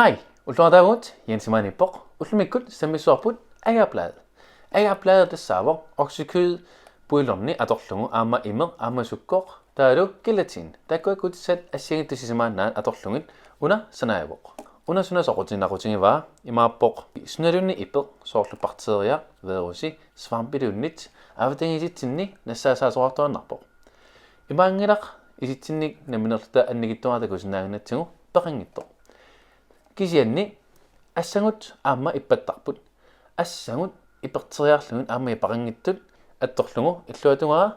Hej, ultradarut, Jensimani Bok, ulmikut, semisoput, Agerbladet. Agerbladet det saver, oksikød, builomni, adorlungu, amma immer, amma sukkor, der er du gelatin. Der går godt sæt at sige det sidste man adorlungin, under sanavok. Under sådan så rutin var, i meget bok, snørunni ippel, sorte bakterier, virusi, svampidunit, afting i sit tinni, næsta sorter nappo. I mange dag, i sit tinni, nemlig der er nikito at det går tingu, bakingito. Kisianni, assangut amma ippattaqput, assangut ipperteriarlugun amma ipaqangittut, attorlungu illuatungaa,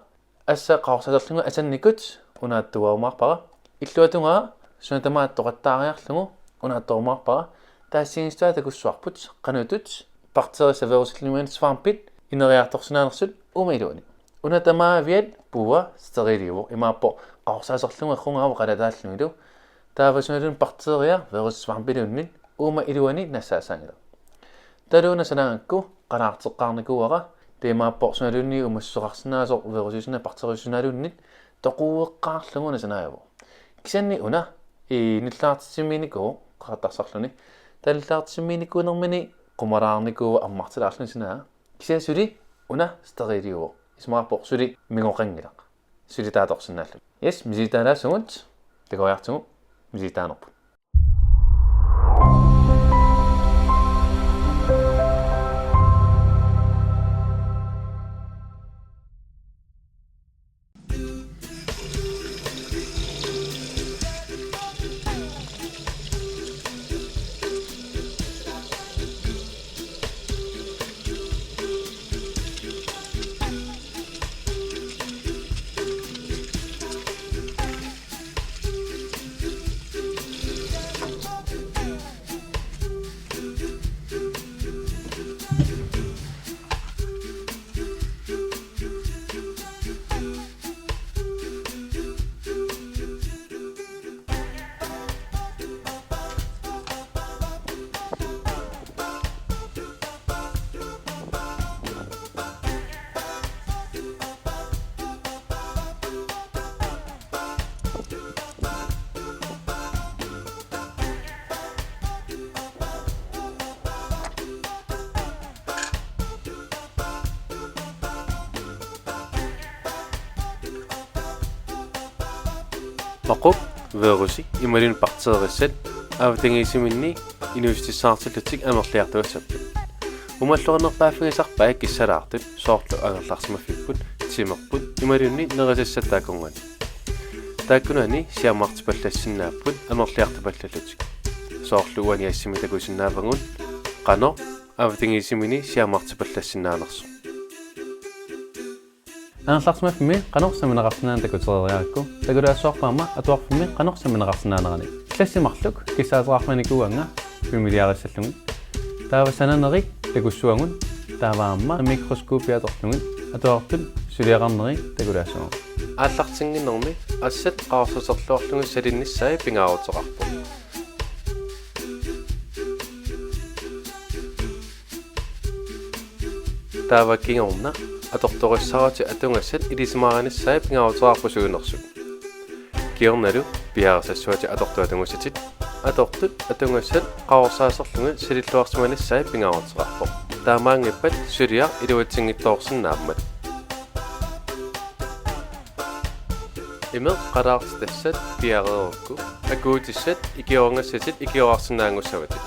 assa qaorsatorlungu asannikut, unaattuaumaarpara, illuatungaa, sunatamaattoqattaariarlugu, unaattorumaarpara, taassiingistua takussuarput, qanutut, bakterisavirusilluan svampit, ineriartorsunaanersut, umailuani. Unatamaa viat puwa steriliuvo imaappo qaorsaasorlungu aqungaava qalataallumilu, taavasunatun bakterier virus svampidunnin uma iluani nassaasaangila. Taluuna sanaangakku qanaarteqqaarnikuara teemaappo sunalunni umassuqarsinaasoq virususina bakteriusunalunnin toquueqqaarlunguna sanaayavu. Kisanni una nillaartissimiiniku qaqattarsarluni tallaartissimiinikuunermini qumaraarnikuuva ammartilaarlun sinaa kisasuli una steriliuvo ismaappo suli mingoqangilaq suli taatorsinnaallu. Yes misitaanaasungut tegoyartugu misitaanerput. Maquk virusi imalin bakterissat avtingiisiminni inuistissaartillutik amerliartuassappu. Umallornerpaafingisarpaa kissalaartut soorlu angerlarsimafikkut timerput imalunni nerisissataakungani. Taakkunani siamartipallassinaapput amerliartupallallutik. Soorlu uaniassimitakusinnaavangun qanor avtingiisimini siamartipallassinaanersu. Angerlarsimafimi qanorsaminaqarsinaan takuteriariakku takulaassuarpaama atuarfimi qanorsaminaqarsinaanerani. Klassimarluk kisaaterarmanikuanga familiarisallungun taavassananeri takussuangun taavaamma mikroskoopiatorlungun atuartul suliaqarneri takulaassuangu. Aallartinginnermi assat qaarsuserluarlungu salinnissai pingaaruteqarpu. Taavakkingerna atortorissaarati atungassat ilismaaranissai pingaaruteqarpusuunersut. Kiornalu piarsassuati atortuatungusatit atortut atungassat qaorsaaserlungu salilluarsumanissai pingaaruteqarpu. Taamaangippat suliaq iluatsingittoorsinnaammat. Imeq qalaartitassat piareerukku akuutissat ikiorngassatit ikiorarsinnaangussavatit.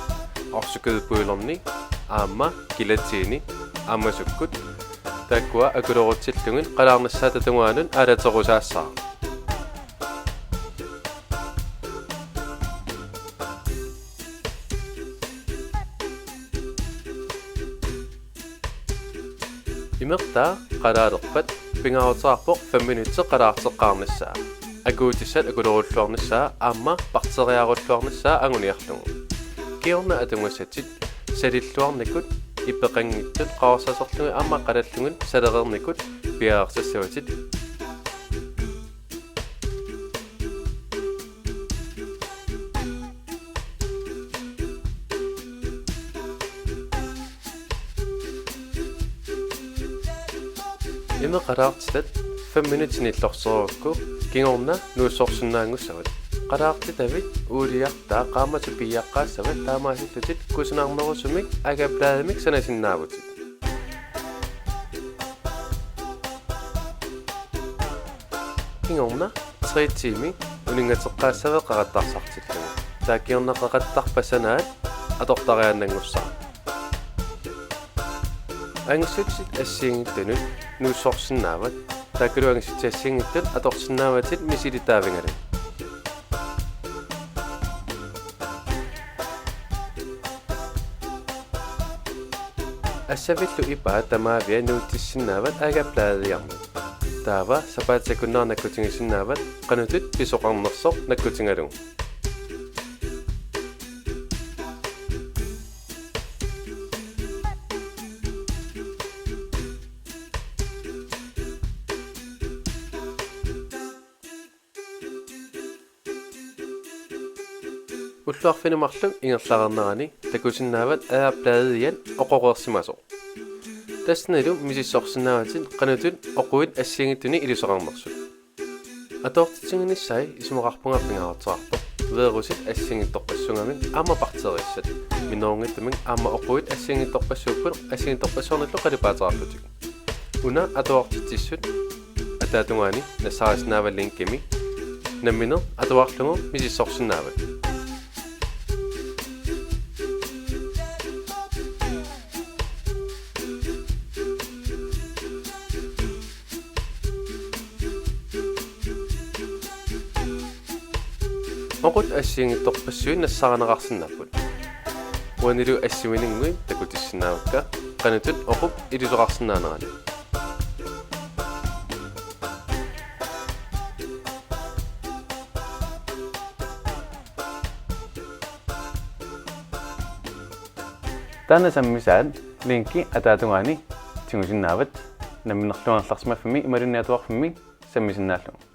Orsukudpuilerni aamma kilatini ammasukkut takkua akulorutillungin qalaarnassaatatungaanun aalaterusaassaa. Imertaa qalaalerpat pingaaruteqarpoq 5 minutter qalaarteqqaarnissaa. Akuutissat akulorulluarnissaa aamma bakteriarulluarnissaa anguniarlugu. Kiorna atungassatit salilluarnikut ippeqangittut qaorsaserlungu aamma qalallungun salereernikut piaarsassavatit. Imeqalaartitat 5 minuutini illorserukku kingorna nuussorsunnaangussavat. qaraarti tavit uuliyartaa qaamatupiyaqqaassavit taamaasillutit kusunarnerusumik agaplaadamik sanasinnaavut ingorna 3 tiimi uningateqqaassave qaqattarsartillugu taakkiornaqaqattarpasanaat atortariannangussаа ангиссутит ассиингиттанут нуussорсиннаават тааккалуангиссутиассиингиттат аторсиннааватит мисилитаавингалу ассавиллу ипаа тамаавиа нуутиссиннаават агаплаадиарми таава сапаатсакуннаарнаккутингиссиннаават qanutut писоqarnersoq наккутингалугу уллуарфинумарлуг ингерлаарнерани такусиннаават ааплаадиан оқоқерсимасо таснилу мисиссорсинааватин qanutut оқуит ассиингиттуни илисоқарнерсут атоортитсингиниссай исмоқарпунгаппингаартарпо верусит ассиингитторпассунгамин аама партериссат миноонгиттамин аама оқуит ассиингитторпассууппут ассиингитторпассуорниллу қалипаатаарлутик уна атоортитсиссут атаатунгаани нассаариснааваллингкими намминер атуарлугу мисиссорсинаават оқут ассиингитторпассуин нассаранеқарсиннаппут уанилу ассиминингуи такутиссинаавакка qanutut оқуп илисоқарсинаанерани таана саммисаат линки атаатунгаани тингусиннаават намминерлуанерларсимаффими ималунниатуарфими саммисиннааллу